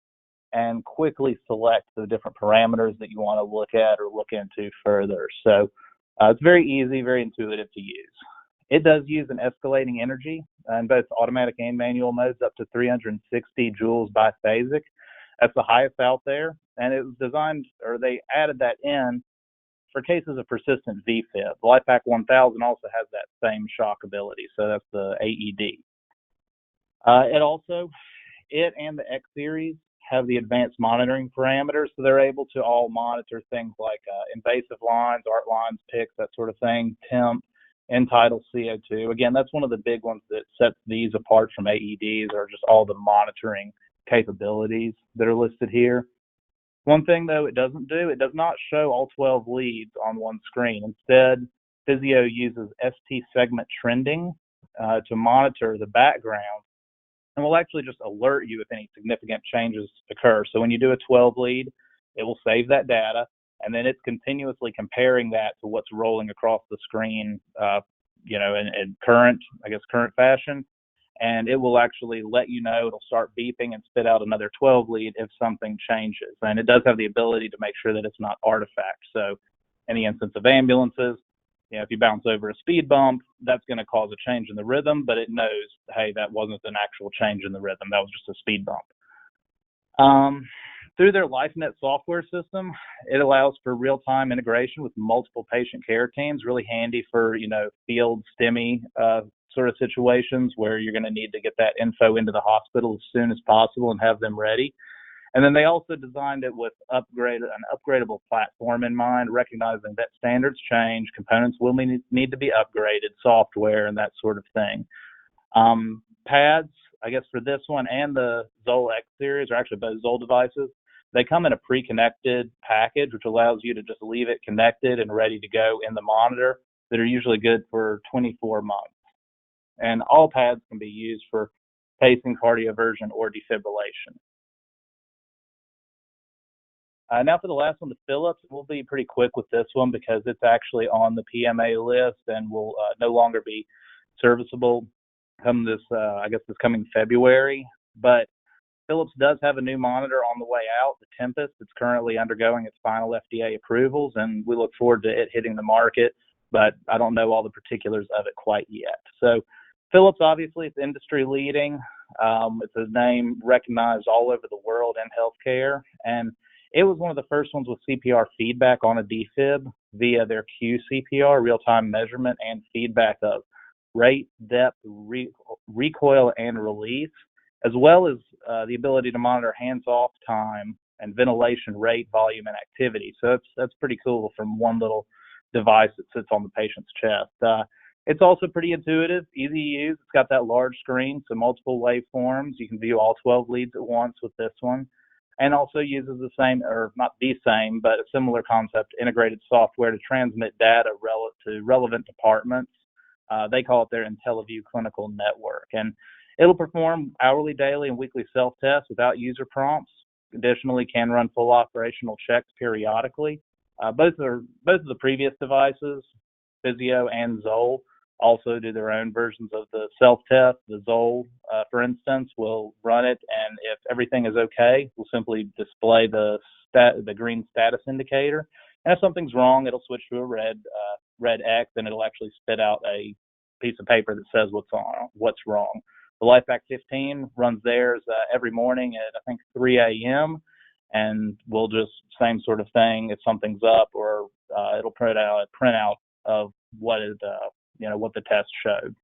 and quickly select the different parameters that you want to look at or look into further. So it's very easy, very intuitive to use. It does use an escalating energy in both automatic and manual modes up to 360 joules biphasic. That's the highest out there. And it was designed, or they added that in for cases of persistent VFib. The LifePak 1000 also has that same shock ability. So that's the AED. It and the X series have the advanced monitoring parameters, so they're able to all monitor things like invasive lines, art lines, PICs, that sort of thing, temp, end-tidal CO2. Again, that's one of the big ones that sets these apart from AEDs, or just all the monitoring capabilities that are listed here. One thing, though, it does not show all 12 leads on one screen. Instead, Physio uses ST segment trending to monitor the background, and will actually just alert you if any significant changes occur. So when you do a 12 lead, it will save that data, and then it's continuously comparing that to what's rolling across the screen, in current fashion, and it will actually let you know. It'll start beeping and spit out another 12 lead if something changes. And it does have the ability to make sure that it's not artifact. So any instance of ambulances, if you bounce over a speed bump, that's going to cause a change in the rhythm, but it knows, hey, that wasn't an actual change in the rhythm. That was just a speed bump. Through their LifeNet software system, it allows for real-time integration with multiple patient care teams, really handy for, field STEMI sort of situations where you're going to need to get that info into the hospital as soon as possible and have them ready. And then they also designed it with an upgradable platform in mind, recognizing that standards change, components will need to be upgraded, software, and that sort of thing. Pads, I guess for this one and the ZOLL X series, or actually both ZOLL devices, they come in a pre-connected package, which allows you to just leave it connected and ready to go in the monitor, that are usually good for 24 months. And all pads can be used for pacing, cardioversion, or defibrillation. Now for the last one, the Philips. We'll be pretty quick with this one because it's actually on the PMA list and will no longer be serviceable come this coming February. But Philips does have a new monitor on the way out, the Tempest. It's currently undergoing its final FDA approvals, and we look forward to it hitting the market, but I don't know all the particulars of it quite yet. So Philips, obviously, it's industry leading. It's a name recognized all over the world in healthcare, and it was one of the first ones with CPR feedback on a defib via their QCPR, real-time measurement and feedback of rate, depth, recoil, and release, as well as the ability to monitor hands-off time and ventilation rate, volume, and activity. So that's pretty cool from one little device that sits on the patient's chest. It's also pretty intuitive, easy to use. It's got that large screen, so multiple waveforms. You can view all 12 leads at once with this one. and also uses the same, or not the same, but a similar concept, integrated software to transmit data to relevant departments. They call it their IntelliView Clinical Network, and it'll perform hourly, daily, and weekly self-tests without user prompts. Additionally, can run full operational checks periodically. Both of the previous devices, Physio and ZOLL, also do their own versions of the self-test. The ZOLL, for instance, will run it, and if everything is okay, will simply display the green status indicator. And if something's wrong, it'll switch to a red X, and it'll actually spit out a piece of paper that says what's wrong. The LifePak 15 runs theirs every morning at, I think, 3 a.m., and we'll just, same sort of thing, if something's up, or it'll print out a printout of what the test showed.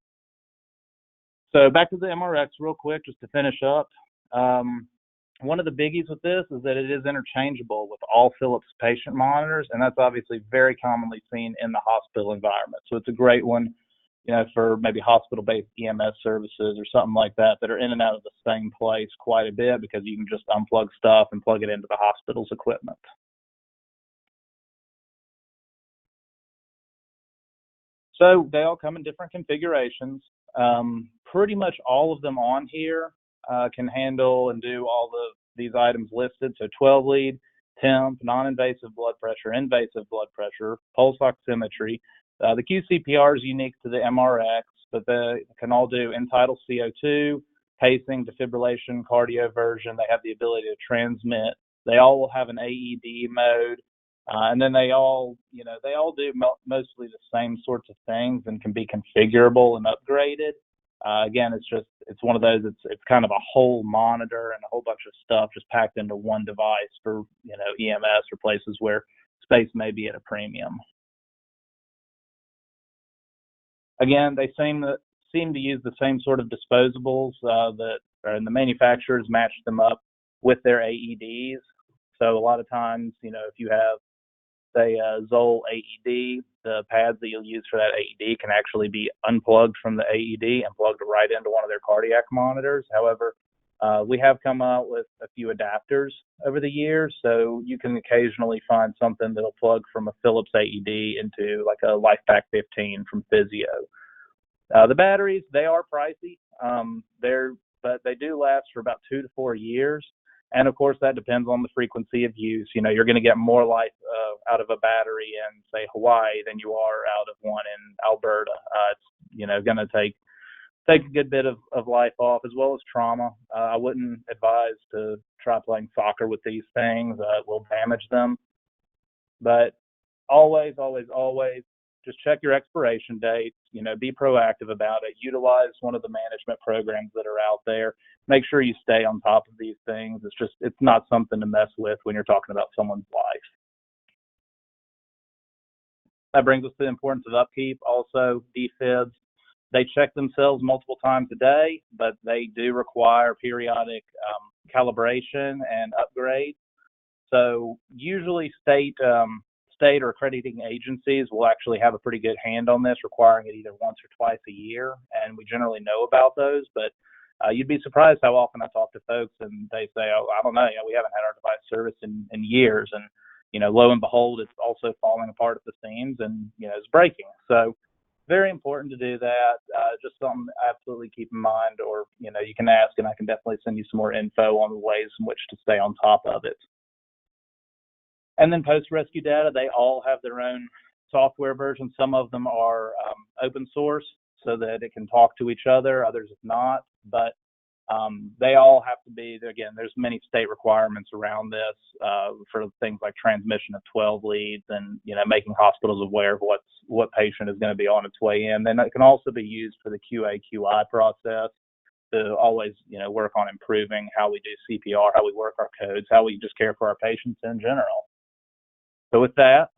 So back to the MRX real quick, just to finish up. One of the biggies with this is that it is interchangeable with all Philips patient monitors, and that's obviously very commonly seen in the hospital environment. So it's a great one, for maybe hospital-based EMS services or something like that are in and out of the same place quite a bit, because you can just unplug stuff and plug it into the hospital's equipment. So they all come in different configurations. Pretty much all of them on here can handle and do all these items listed. So 12 lead, temp, non-invasive blood pressure, invasive blood pressure, pulse oximetry. The QCPR is unique to the MRX, but they can all do end-tidal CO2, pacing, defibrillation, cardioversion. They have the ability to transmit. They all will have an AED mode. And then they all do mostly the same sorts of things and can be configurable and upgraded. Again, it's one of those, it's kind of a whole monitor and a whole bunch of stuff just packed into one device for, EMS or places where space may be at a premium. Again, they seem to use the same sort of disposables and the manufacturers match them up with their AEDs. So a lot of times, if you have, say, a ZOLL AED, the pads that you'll use for that AED can actually be unplugged from the AED and plugged right into one of their cardiac monitors. However, we have come out with a few adapters over the years, so you can occasionally find something that'll plug from a Philips AED into like a LifePak 15 from Physio. The batteries, they are pricey, but they do last for about 2 to 4 years. And of course, that depends on the frequency of use. You're going to get more life out of a battery in, say, Hawaii than you are out of one in Alberta. It's, going to take a good bit of life off, as well as trauma. I wouldn't advise to try playing soccer with these things. It will damage them. But always, always, always, just check your expiration dates. Be proactive about it. Utilize one of the management programs that are out there. Make sure you stay on top of these things. It's not something to mess with when you're talking about someone's life. That brings us to the importance of upkeep. Also, defibs, they check themselves multiple times a day, but they do require periodic calibration and upgrades. So usually state or accrediting agencies will actually have a pretty good hand on this, requiring it either once or twice a year, and we generally know about those. But you'd be surprised how often I talk to folks and they say, "Oh, I don't know, we haven't had our device serviced in years," and lo and behold, it's also falling apart at the seams and it's breaking. So very important to do that. Just something to absolutely keep in mind, or you can ask, and I can definitely send you some more info on the ways in which to stay on top of it. And then post-rescue data, they all have their own software versions. Some of them are open source so that it can talk to each other, others if not. But they all have to be, again, there's many state requirements around this for things like transmission of 12 leads and, making hospitals aware of what patient is going to be on its way in. Then it can also be used for the QA/QI process to always, work on improving how we do CPR, how we work our codes, how we just care for our patients in general. So with that,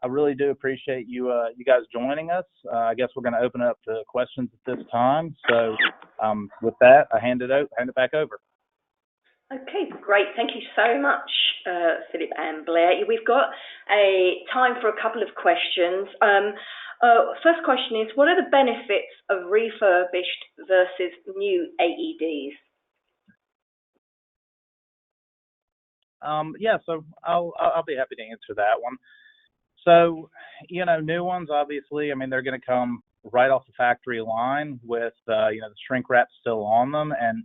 I really do appreciate you guys joining us. I guess we're going to open it up to questions at this time. So with that, I hand it back over. Okay, great. Thank you so much, Philip and Blaire. We've got time for a couple of questions. First question is, what are the benefits of refurbished versus new AEDs? Yeah, so I'll be happy to answer that one. So, new ones, obviously, I mean, they're going to come right off the factory line with, the shrink wrap still on them. And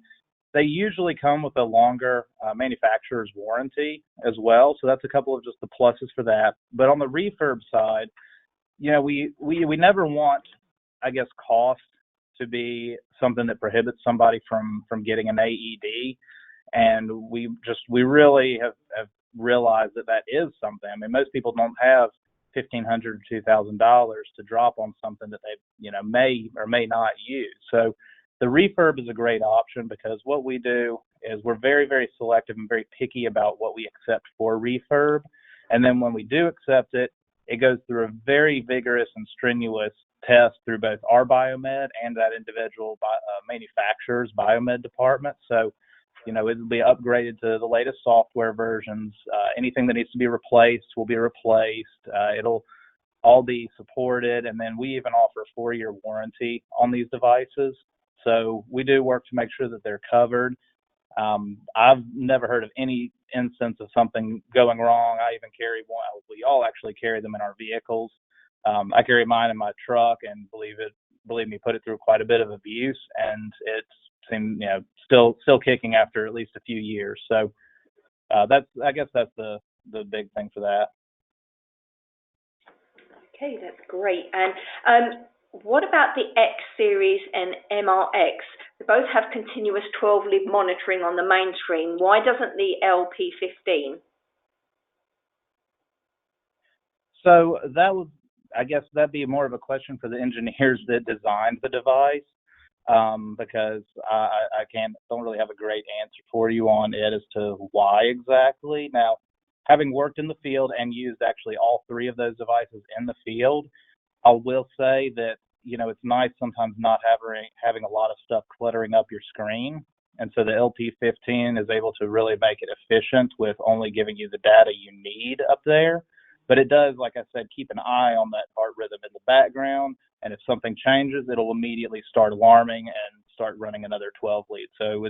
they usually come with a longer manufacturer's warranty as well. So that's a couple of just the pluses for that. But on the refurb side, we never want, I guess, cost to be something that prohibits somebody from getting an AED. And we really have realized that is something. I mean, most people don't have $1,500 or $2,000 to drop on something that they, may or may not use. So the refurb is a great option because what we do is we're very, very selective and very picky about what we accept for refurb. And then when we do accept it, it goes through a very vigorous and strenuous test through both our biomed and that individual manufacturer's biomed department. So, it'll be upgraded to the latest software versions. Anything that needs to be replaced will be replaced. It'll all be supported. And then we even offer a 4-year warranty on these devices. So we do work to make sure that they're covered. I've never heard of any instance of something going wrong. I even carry one. We all actually carry them in our vehicles. I carry mine in my truck and believe me, put it through quite a bit of abuse, and it's seemed, still kicking after at least a few years. So I guess that's the big thing for that. Okay, that's great. And what about the X series and MRX? They both have continuous 12-lead monitoring on the main screen. Why doesn't the LP15? So I guess that'd be more of a question for the engineers that designed the device. Because I don't really have a great answer for you on it as to why exactly. Now, having worked in the field and used actually all 3 of those devices in the field, I will say that, it's nice sometimes not having a lot of stuff cluttering up your screen. And so the LP15 is able to really make it efficient with only giving you the data you need up there. But it does, like I said, keep an eye on that heart rhythm in the background. And if something changes, it'll immediately start alarming and start running another 12 lead. So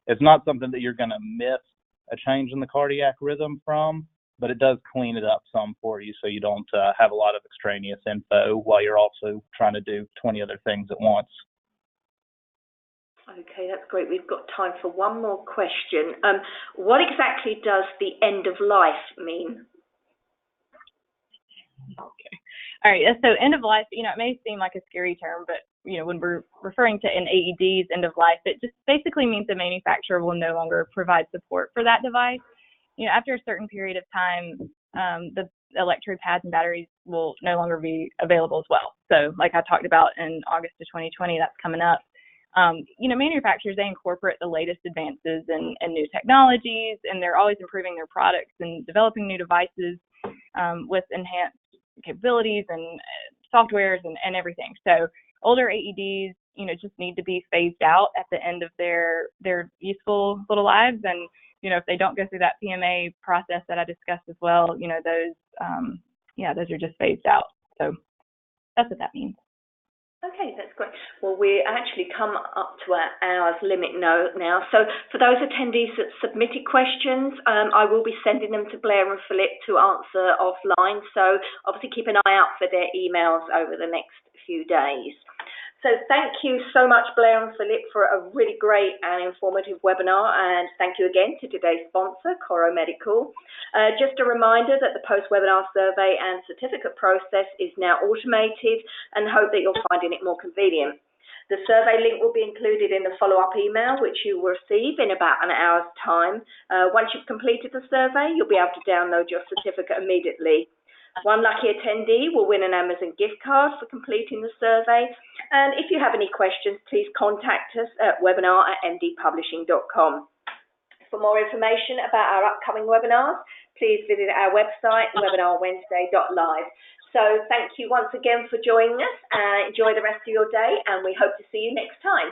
it's not something that you're going to miss a change in the cardiac rhythm from, but it does clean it up some for you so you don't have a lot of extraneous info while you're also trying to do 20 other things at once. Okay, that's great. We've got time for one more question. What exactly does the end of life mean? Okay. All right. So end of life, it may seem like a scary term, but, when we're referring to an AED's end of life, it just basically means the manufacturer will no longer provide support for that device. After a certain period of time, the electrode pads and batteries will no longer be available as well. So like I talked about in August of 2020, that's coming up. Manufacturers, they incorporate the latest advances and new technologies, and they're always improving their products and developing new devices with enhanced capabilities and softwares and everything. So older AEDs, just need to be phased out at the end of their useful little lives. And, if they don't go through that PMA process that I discussed as well, those are just phased out. So that's what that means. Okay, that's great. Well, we actually come up to our hour's limit now. So for those attendees that submitted questions, I will be sending them to Blaire and Phillip to answer offline. So obviously keep an eye out for their emails over the next few days. So thank you so much, Blaire and Phillip, for a really great and informative webinar. And thank you again to today's sponsor, Coro Medical. Just a reminder that the post-webinar survey and certificate process is now automated, and hope that you're finding it more convenient. The survey link will be included in the follow-up email, which you will receive in about an hour's time. Once you've completed the survey, you'll be able to download your certificate immediately. One lucky attendee will win an Amazon gift card for completing the survey. And if you have any questions, please contact us at webinar@mdpublishing.com. For more information about our upcoming webinars, please visit our website, webinarwednesday.live. So thank you once again for joining us. Enjoy the rest of your day, and we hope to see you next time.